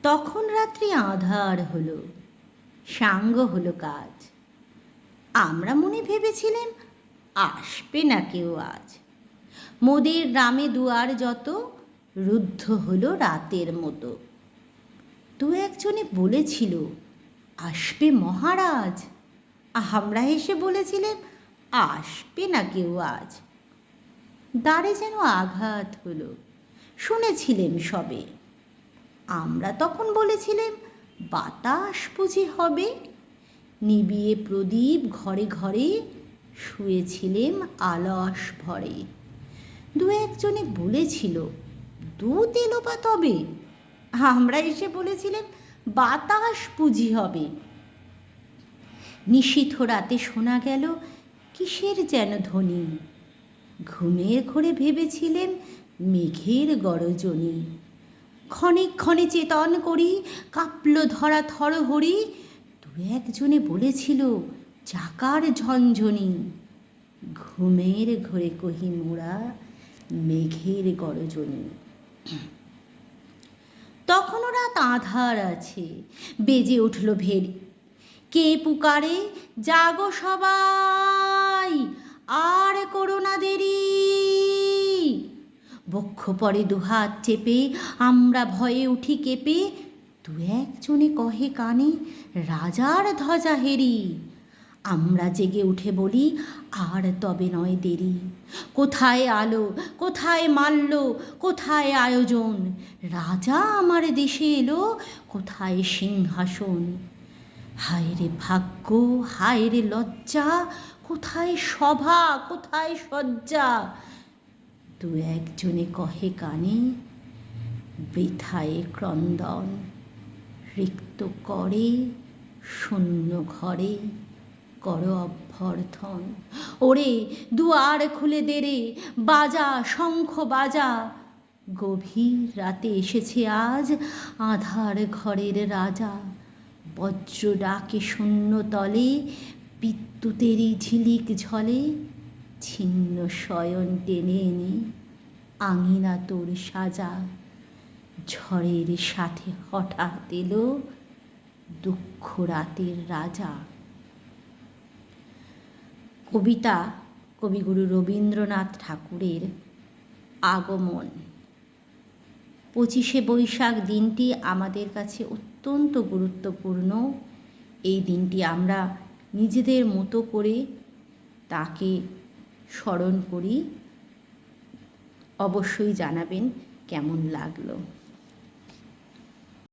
তখন রাত্রি আঁধার হলো, সাঙ্গ হলো কাজ। আমরা মনে ভেবেছিলেম আসবে না কেউ আজ। মোদের গ্রামে দুয়ার যত রুদ্ধ হলো রাতের মতো। দু একজনে বলেছিল আসবে মহারাজ। আমরা এসে বলেছিলেম আসবে না কেউ আজ। দ্বারে যেন আঘাত হলো, শুনেছিলেম সবে। আমরা তখন বলেছিলেম বাতাস বুঝি হবে। নিবিয়ে প্রদীপ ঘরে ঘরে শুয়েছিলেম আলস ভরে। দু একজনে বলেছিল দুধ এলো বা তবে। আমরা এসে বলেছিলেম বাতাস বুঝি হবে। নিশীথ রাতে শোনা গেল কিসের যেন ধ্বনি। ঘুমের ঘোরে ভেবেছিলেম মেঘের গরজনি। ক্ষণে ক্ষণে চেতন করি কাঁপল ধরা থরহরি। দু একজনে বলেছিল চাকার ঝনঝনি। ঘুমের ঘোরে কহি মোরা মেঘের গরজনি। তখনও রাত আঁধার আছে, বেজে উঠল ভেরি। কে পুকারে জাগো সবাই, আর করো না দেরি। বক্ষ পরে দুহাত চেপে আমরা ভয়ে উঠি কেঁপে। দু একজনে কহে কানে রাজার ধ্বজা হেরি। আমরা জেগে উঠে বলি আর তবে নয় দেরি। কোথায় আলো, কোথায় মাল্য, কোথায় আয়োজন। রাজা আমার দেশে এলো, কোথায় সিংহাসন। হায় রে ভাগ্য, হায় রে লজ্জা, কোথায় সভা, কোথায় শয্যা। দু একজনে কহে কানে বৃথায় ক্রন্দন। রিক্ত করে শূন্য ঘরে কর অভ্যর্থন। ওরে দুয়ার খুলে দে রে, বাজা শঙ্খ বাজা। গভীর রাতে এসেছে আজ আঁধার ঘরের রাজা। বজ্র ডাকে শূন্য তলে, বিদ্যুতেরই ঝিলিক ঝলে। ছিন্ন শয়ন টেনে এনে আঙিনা তোর সাজা। ঝড়ের সাথে হঠাৎ এলো দুঃখ রাতের রাজা। কবিতা কবিগুরু রবীন্দ্রনাথ ঠাকুরের আগমন। 25শে বৈশাখ দিনটি আমাদের কাছে অত্যন্ত গুরুত্বপূর্ণ। এই দিনটি আমরা নিজেদের মতো করে তাকে স্মরণ করি। অবশ্যই জানাবেন কেমন লাগলো।